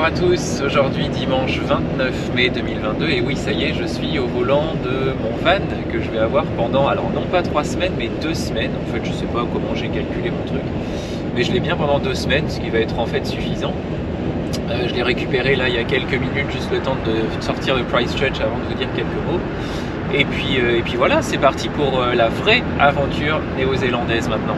à tous, aujourd'hui dimanche 29 mai 2022 et oui ça y est je suis au volant de mon van que je vais avoir pendant, alors non pas 3 semaines mais 2 semaines, en fait je sais pas comment j'ai calculé mon truc, mais je l'ai bien pendant 2 semaines, ce qui va être en fait suffisant. Je l'ai récupéré là il y a quelques minutes, juste le temps de sortir de Christchurch avant de vous dire quelques mots. Et puis voilà, c'est parti pour la vraie aventure néo-zélandaise maintenant.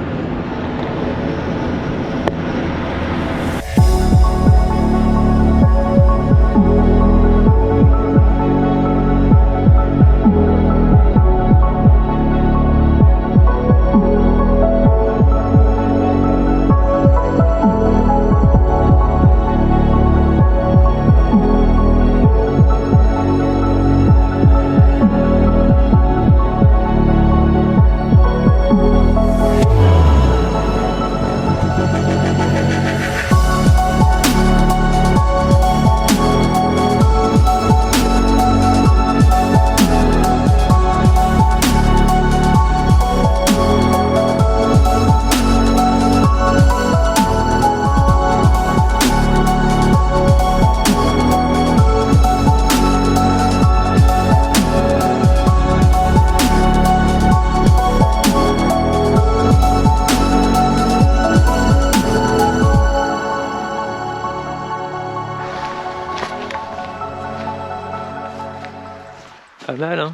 Pas mal hein.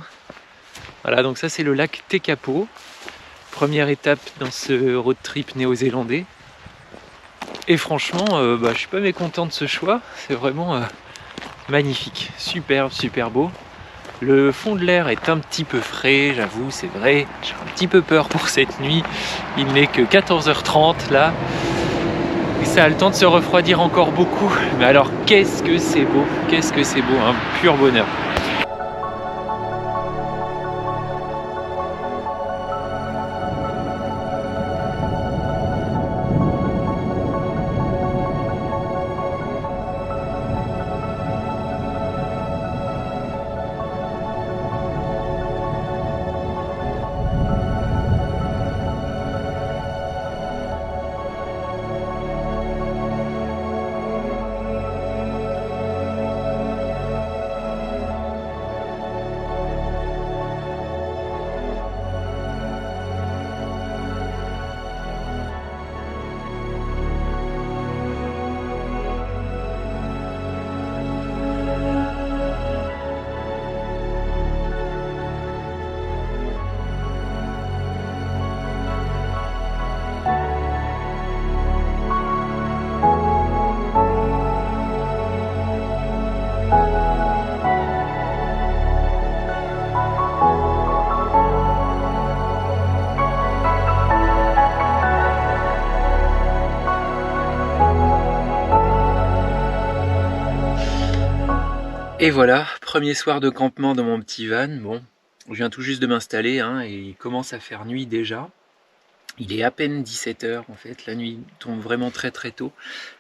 Voilà, donc ça c'est le lac Tekapo, première étape dans ce road trip néo-zélandais. Et franchement, je suis pas mécontent de ce choix, c'est vraiment magnifique, superbe, super beau. Le fond de l'air est un petit peu frais, j'avoue, c'est vrai, j'ai un petit peu peur pour cette nuit, il n'est que 14h30 là. Et ça a le temps de se refroidir encore beaucoup, mais alors qu'est-ce que c'est beau, un pur bonheur. Et voilà, premier soir de campement dans mon petit van. Bon, je viens tout juste de m'installer hein, et il commence à faire nuit déjà. Il est à peine 17h en fait, la nuit tombe vraiment très très tôt.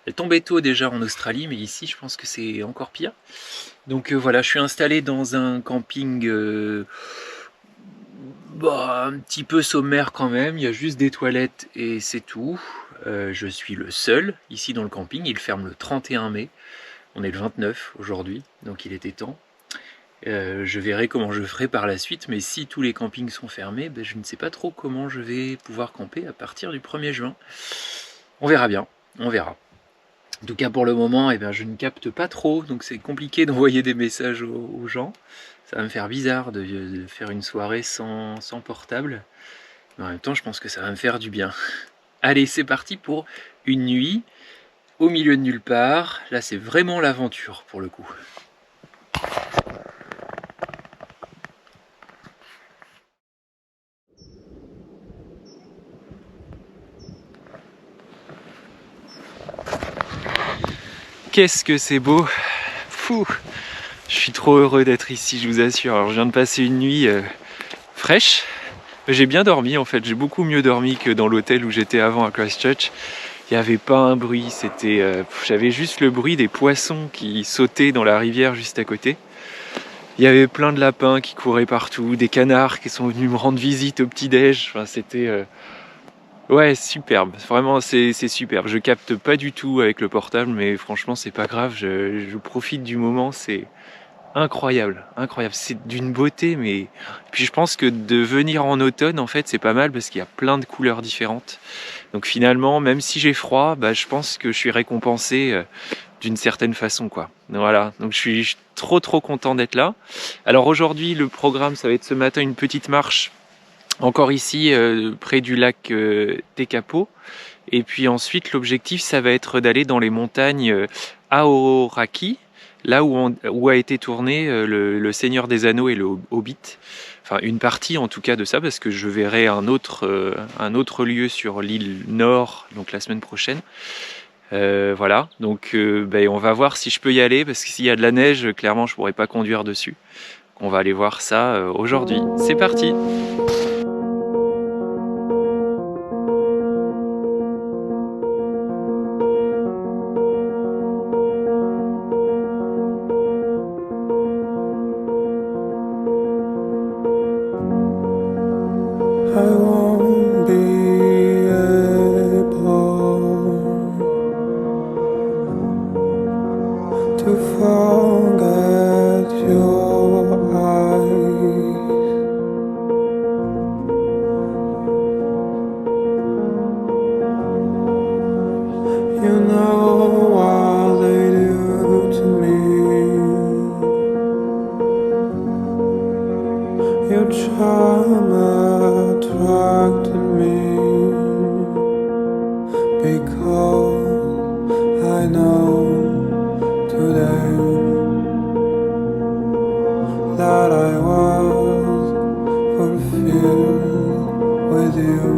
Elle tombait tôt déjà en Australie, mais ici je pense que c'est encore pire. Donc voilà, je suis installé dans un camping un petit peu sommaire quand même. Il y a juste des toilettes et c'est tout. Je suis le seul ici dans le camping, il ferme le 31 mai. On est le 29 aujourd'hui, donc il était temps. Je verrai comment je ferai par la suite, mais si tous les campings sont fermés, je ne sais pas trop comment je vais pouvoir camper à partir du 1er juin. On verra bien, on verra. En tout cas pour le moment, je ne capte pas trop, donc c'est compliqué d'envoyer des messages aux gens. Ça va me faire bizarre de faire une soirée sans portable. Mais en même temps, je pense que ça va me faire du bien. Allez, c'est parti pour une nuit au milieu de nulle part. Là, c'est vraiment l'aventure pour le coup. Qu'est-ce que c'est beau! Fou! Je suis trop heureux d'être ici, je vous assure. Alors, je viens de passer une nuit fraîche. J'ai bien dormi en fait, j'ai beaucoup mieux dormi que dans l'hôtel où j'étais avant à Christchurch. Il n'y avait pas un bruit, j'avais juste le bruit des poissons qui sautaient dans la rivière juste à côté. Il y avait plein de lapins qui couraient partout, des canards qui sont venus me rendre visite au petit-déj. Enfin, c'était Ouais, superbe. Vraiment, c'est superbe. Je capte pas du tout avec le portable, mais franchement, c'est pas grave. Je profite du moment. C'est incroyable, incroyable. C'est d'une beauté, mais puis je pense que de venir en automne, en fait, c'est pas mal parce qu'il y a plein de couleurs différentes. Donc finalement, même si j'ai froid, bah, je pense que je suis récompensé d'une certaine façon, quoi. Voilà. Donc je suis trop content d'être là. Alors aujourd'hui, le programme, ça va être ce matin une petite marche. Encore ici, près du lac Tekapo. Et puis ensuite, l'objectif, ça va être d'aller dans les montagnes Aoraki, là où a été tourné le Seigneur des Anneaux et le Hobbit. Enfin, une partie en tout cas de ça, parce que je verrai un autre lieu sur l'île Nord, donc la semaine prochaine. Voilà, donc ben, on va voir si je peux y aller, parce que s'il y a de la neige, clairement, je pourrais pas conduire dessus. On va aller voir ça aujourd'hui. C'est parti! I won't be able to forget your eyes. You know what they do to me. Your charm attracted me because I know today that I was fulfilled with you.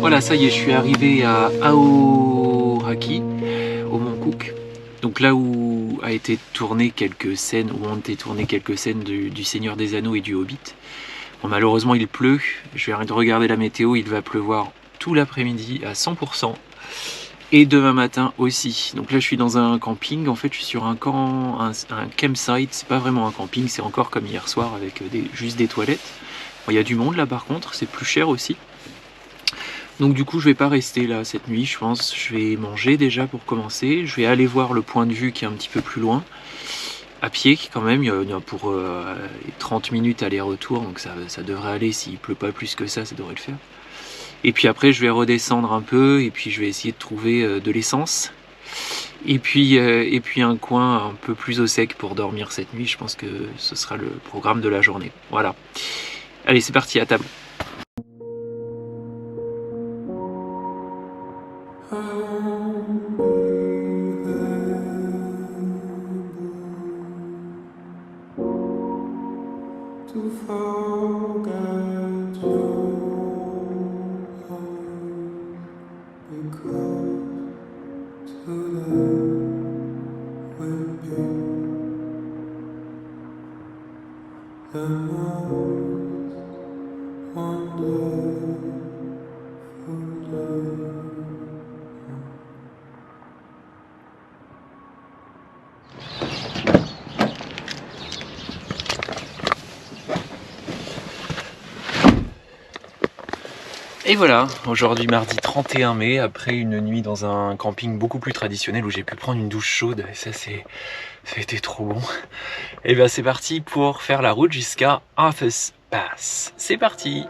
Voilà, ça y est, je suis arrivé à Aoraki, au Mont Cook. Donc là où a été tourné quelques scènes, où ont été tournées quelques scènes du Seigneur des Anneaux et du Hobbit. Bon, malheureusement, il pleut. Je vais regarder la météo. Il va pleuvoir tout l'après-midi à 100%. Et demain matin aussi. Donc là, je suis dans un camping. En fait, je suis sur un campsite. C'est pas vraiment un camping. C'est encore comme hier soir avec juste des toilettes. Bon, il y a du monde là, par contre. C'est plus cher aussi. Donc du coup, je vais pas rester là cette nuit, je pense. Je vais manger déjà pour commencer. Je vais aller voir le point de vue qui est un petit peu plus loin. À pied quand même, il y a pour 30 minutes aller-retour, donc ça devrait aller. S'il pleut pas plus que ça devrait le faire. Et puis après, je vais redescendre un peu et puis je vais essayer de trouver de l'essence. Et puis un coin un peu plus au sec pour dormir cette nuit. Je pense que ce sera le programme de la journée. Voilà. Allez, c'est parti, à table. To forget your eyes because today will be the most wonderful day. Et voilà, aujourd'hui mardi 31 mai, après une nuit dans un camping beaucoup plus traditionnel où j'ai pu prendre une douche chaude, et ça a été trop bon. Et bien c'est parti pour faire la route jusqu'à Arthur's Pass. C'est parti!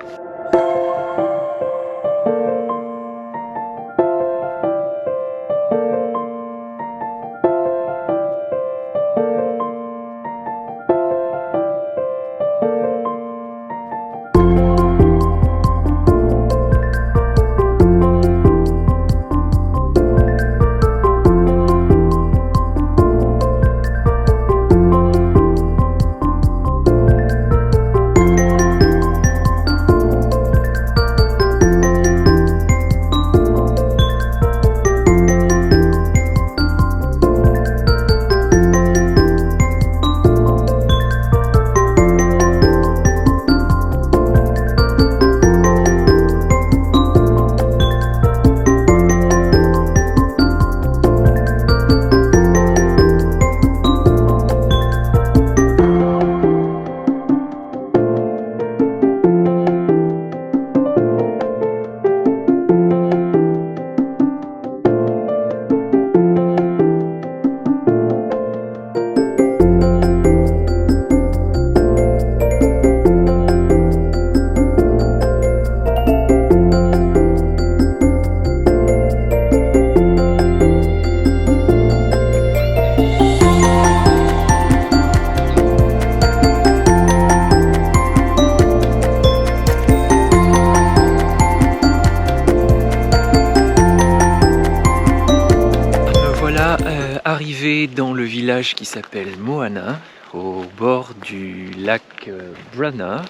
Arrivé dans le village qui s'appelle Moana, au bord du lac Brana.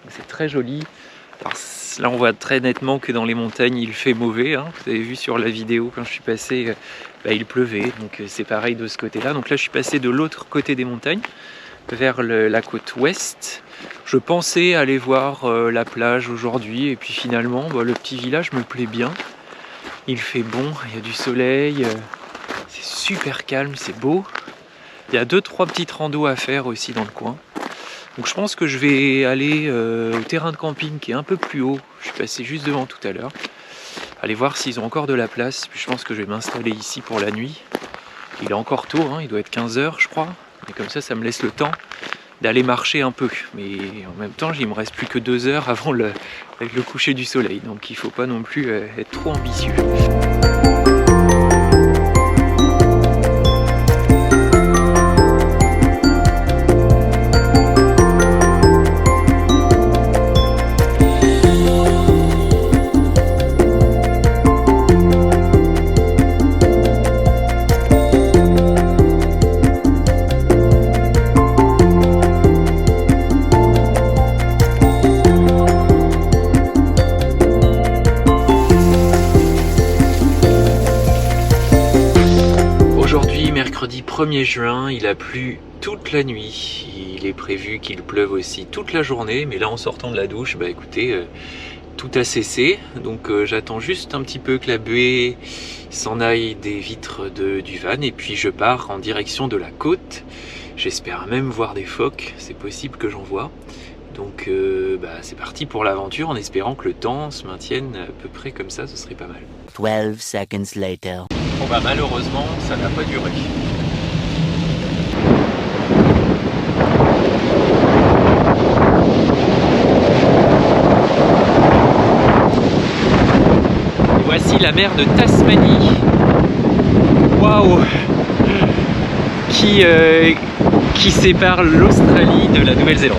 C'est très joli. Alors, là on voit très nettement que dans les montagnes il fait mauvais, hein. Vous avez vu sur la vidéo quand je suis passé, il pleuvait, donc c'est pareil de ce côté là. Donc là je suis passé de l'autre côté des montagnes, vers la côte ouest. Je pensais aller voir la plage aujourd'hui et puis finalement le petit village me plaît bien. Il fait bon, il y a du soleil. C'est super calme, c'est beau. Il y a 2-3 petites randos à faire aussi dans le coin. Donc je pense que je vais aller au terrain de camping qui est un peu plus haut. Je suis passé juste devant tout à l'heure. Aller voir s'ils ont encore de la place. Puis je pense que je vais m'installer ici pour la nuit. Il est encore tôt, hein, il doit être 15h je crois. Mais comme ça me laisse le temps d'aller marcher un peu. Mais en même temps, il me reste plus que 2 heures avant le coucher du soleil. Donc il ne faut pas non plus être trop ambitieux. Mercredi 1er juin, il a plu toute la nuit. Il est prévu qu'il pleuve aussi toute la journée, mais là en sortant de la douche, écoutez, tout a cessé. Donc j'attends juste un petit peu que la buée s'en aille des vitres du van et puis je pars en direction de la côte. J'espère même voir des phoques, c'est possible que j'en vois. Donc c'est parti pour l'aventure en espérant que le temps se maintienne à peu près comme ça, ce serait pas mal. 12 seconds later. Bon malheureusement, ça n'a pas duré. Et voici la mer de Tasmanie. Waouh! Qui sépare l'Australie de la Nouvelle-Zélande.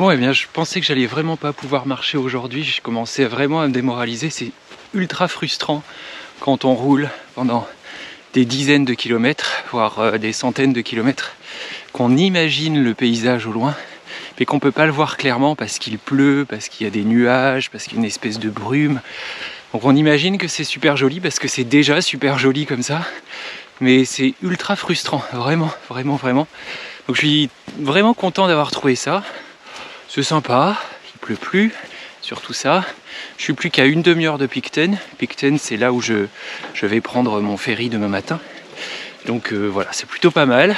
Bon, eh bien, je pensais que j'allais vraiment pas pouvoir marcher aujourd'hui. Je commençais vraiment à me démoraliser. C'est ultra frustrant quand on roule pendant des dizaines de kilomètres, voire des centaines de kilomètres, qu'on imagine le paysage au loin, mais qu'on peut pas le voir clairement parce qu'il pleut, parce qu'il y a des nuages, parce qu'il y a une espèce de brume. Donc on imagine que c'est super joli parce que c'est déjà super joli comme ça, mais c'est ultra frustrant, vraiment, vraiment, vraiment. Donc je suis vraiment content d'avoir trouvé ça. C'est sympa, il pleut plus, surtout ça. Je suis plus qu'à une demi-heure de Picton. Picton, c'est là où je vais prendre mon ferry demain matin. Donc voilà, c'est plutôt pas mal.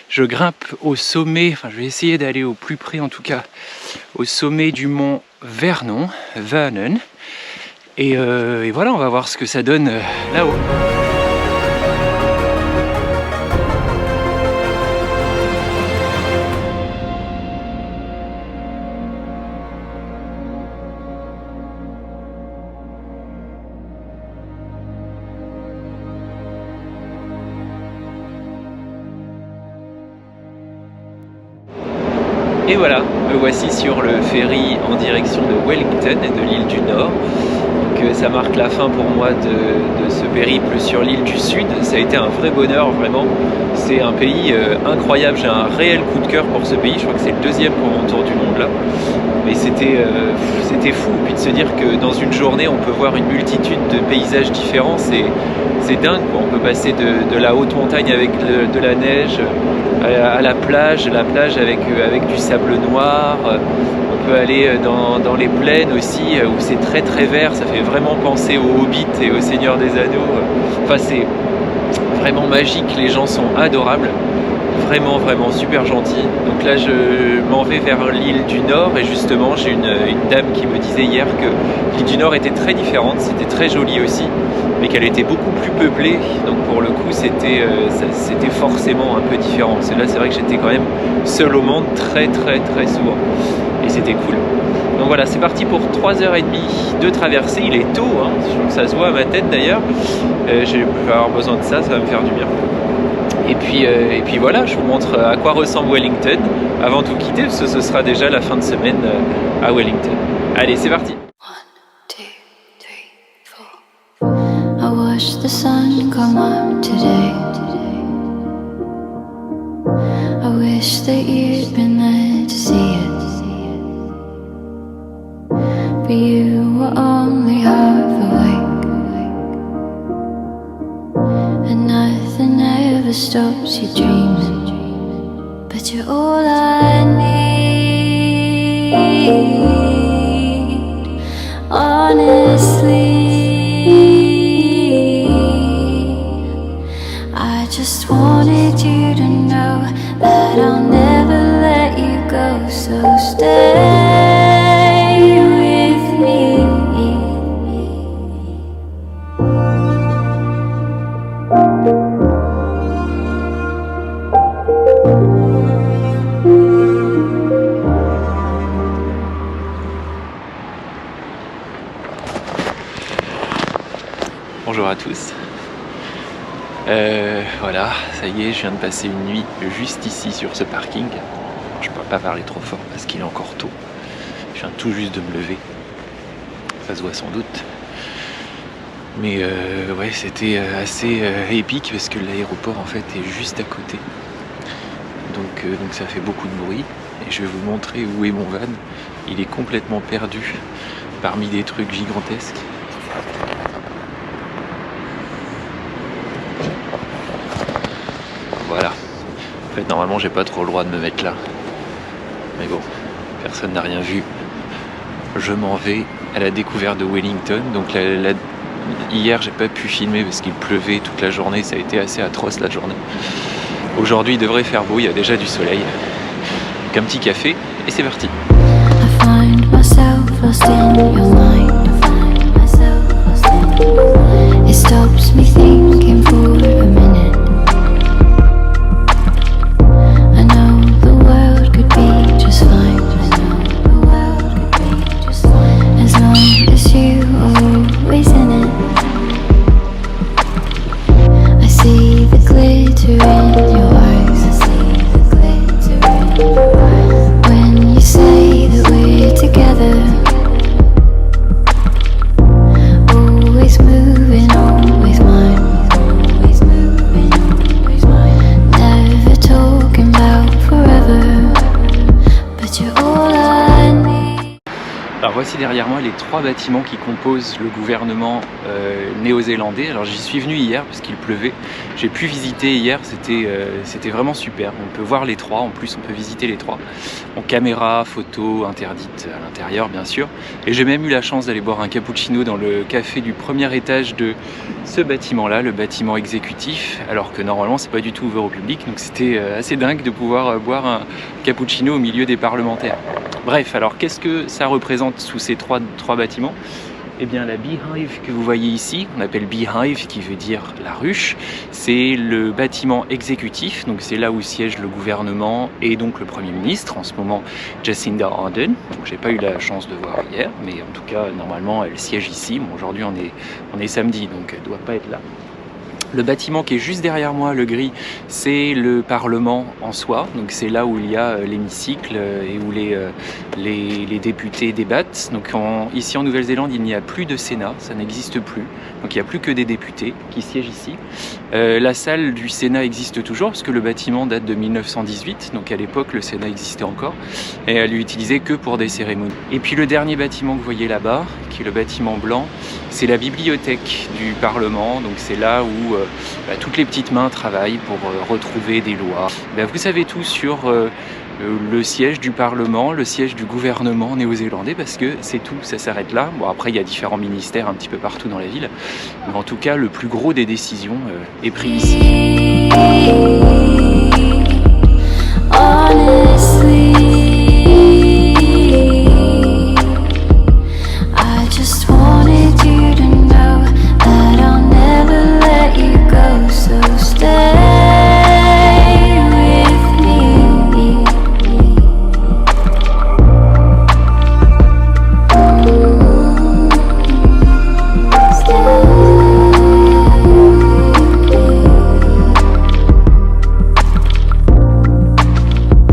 Je grimpe au sommet, enfin je vais essayer d'aller au plus près en tout cas, au sommet du mont Vernon. Et voilà, on va voir ce que ça donne là-haut. Et voilà, me voici sur le ferry en direction de Wellington et de l'île du Nord. Donc ça marque la fin pour moi de ce périple sur l'île du Sud. Ça a été un vrai bonheur, vraiment. C'est un pays incroyable, j'ai un réel coup de cœur pour ce pays. Je crois que c'est le deuxième pour mon tour du monde là. Mais c'était fou, puis de se dire que dans une journée on peut voir une multitude de paysages différents, c'est dingue quoi. On peut passer de la haute montagne avec de la neige à la plage avec du sable noir. On peut aller dans les plaines aussi où c'est très très vert, ça fait vraiment penser au Hobbit et au Seigneur des Anneaux. Enfin c'est vraiment magique, les gens sont adorables. Vraiment, vraiment super gentil. Donc là, je m'en vais vers l'île du Nord et justement, j'ai une dame qui me disait hier que l'île du Nord était très différente, c'était très joli aussi, mais qu'elle était beaucoup plus peuplée. Donc pour le coup, c'était forcément un peu différent. Parce que là, c'est vrai que j'étais quand même seul au monde très, très, très souvent. Et c'était cool. Donc voilà, c'est parti pour 3h30 de traversée. Il est tôt, hein. Je trouve que ça se voit à ma tête d'ailleurs. Je vais avoir besoin de ça, ça va me faire du bien. Et puis voilà, je vous montre à quoi ressemble Wellington avant de vous quitter, parce que ce sera déjà la fin de semaine à Wellington. Allez, c'est parti. 1, 2, 3, 4. I watched the sun come up today. I wish that you'd been there to see it. But you were only half awake. And nothing ever stops you dreaming, but you're all I need. Honestly, I just wanted you to know that I'll never let you go, so stay with me. Bonjour à tous. Voilà, ça y est, je viens de passer une nuit juste ici sur ce parking. Je ne peux pas parler trop fort parce qu'il est encore tôt. Je viens tout juste de me lever. Ça se voit sans doute. Mais ouais, c'était assez épique parce que l'aéroport en fait est juste à côté. Donc ça fait beaucoup de bruit. Et je vais vous montrer où est mon van. Il est complètement perdu parmi des trucs gigantesques. Voilà. En fait, normalement, j'ai pas trop le droit de me mettre là. Mais bon, personne n'a rien vu. Je m'en vais à la découverte de Wellington. Donc hier, j'ai pas pu filmer parce qu'il pleuvait toute la journée. Ça a été assez atroce la journée. Aujourd'hui, il devrait faire beau. Il y a déjà du soleil. Donc un petit café et c'est parti. I find myself lost in your mind. It stops me thinking for a minute. I know the world could be just fine. As long as you are always in it. I see the glitter in your eyes. When you say Alors voici derrière moi les 3 bâtiments qui composent le gouvernement néo-zélandais. Alors j'y suis venu hier parce qu'il pleuvait. J'ai pu visiter hier, c'était vraiment super. On peut voir les 3, en plus on peut visiter les 3. En caméra, photo interdite à l'intérieur bien sûr. Et j'ai même eu la chance d'aller boire un cappuccino dans le café du premier étage de ce bâtiment-là, le bâtiment exécutif, alors que normalement c'est pas du tout ouvert au public. Donc c'était assez dingue de pouvoir boire un cappuccino au milieu des parlementaires. Bref, alors qu'est-ce que ça représente sous ces trois bâtiments? Eh bien la beehive que vous voyez ici, on appelle beehive qui veut dire la ruche, c'est le bâtiment exécutif, donc c'est là où siège le gouvernement et donc le Premier ministre, en ce moment Jacinda Ardern. Donc j'ai pas eu la chance de voir hier, mais en tout cas normalement elle siège ici. Bon, aujourd'hui on est samedi, donc elle doit pas être là. Le bâtiment qui est juste derrière moi, le gris, c'est le Parlement en soi. Donc c'est là où il y a l'hémicycle et où les députés débattent. Donc ici en Nouvelle-Zélande, il n'y a plus de Sénat, ça n'existe plus. Donc il n'y a plus que des députés qui siègent ici. La salle du Sénat existe toujours parce que le bâtiment date de 1918. Donc à l'époque, le Sénat existait encore et elle est utilisée que pour des cérémonies. Et puis le dernier bâtiment que vous voyez là-bas, qui est le bâtiment blanc, c'est la bibliothèque du Parlement. Donc c'est là où toutes les petites mains travaillent pour retrouver des lois. Vous savez tout sur le siège du Parlement, le siège du gouvernement néo-zélandais, parce que c'est tout, ça s'arrête là. Bon, après il y a différents ministères un petit peu partout dans la ville, mais en tout cas le plus gros des décisions est pris ici. Honestly, I just wanted you to know that I'll never let you go, so stay with me.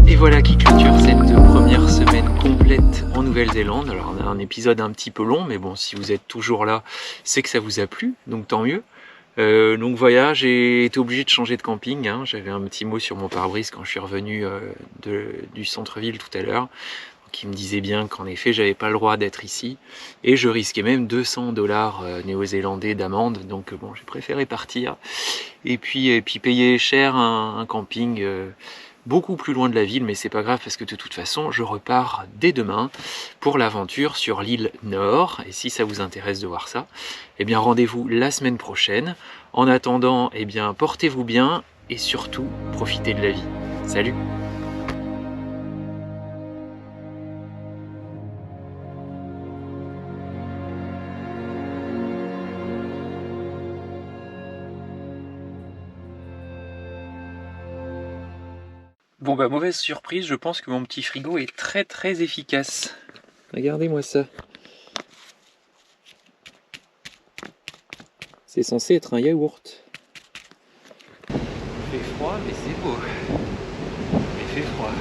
Et voilà qui clôture cette première semaine complète en Nouvelle-Zélande. Alors on a un épisode un petit peu long, mais bon, si vous êtes toujours là, c'est que ça vous a plu, donc tant mieux. Donc voilà, j'ai été obligé de changer de camping, hein. J'avais un petit mot sur mon pare-brise quand je suis revenu du centre-ville tout à l'heure, qui me disait bien qu'en effet j'avais pas le droit d'être ici et je risquais même 200 $ néo-zélandais d'amende, donc bon, j'ai préféré partir et puis payer cher un camping beaucoup plus loin de la ville, mais c'est pas grave parce que de toute façon je repars dès demain pour l'aventure sur l'île Nord. Et si ça vous intéresse de voir ça, eh bien rendez-vous la semaine prochaine. En attendant, eh bien portez-vous bien et surtout profitez de la vie. Salut! Bon bah mauvaise surprise, je pense que mon petit frigo est très efficace. Regardez-moi ça. C'est censé être un yaourt. Il fait froid mais c'est beau. Il fait froid.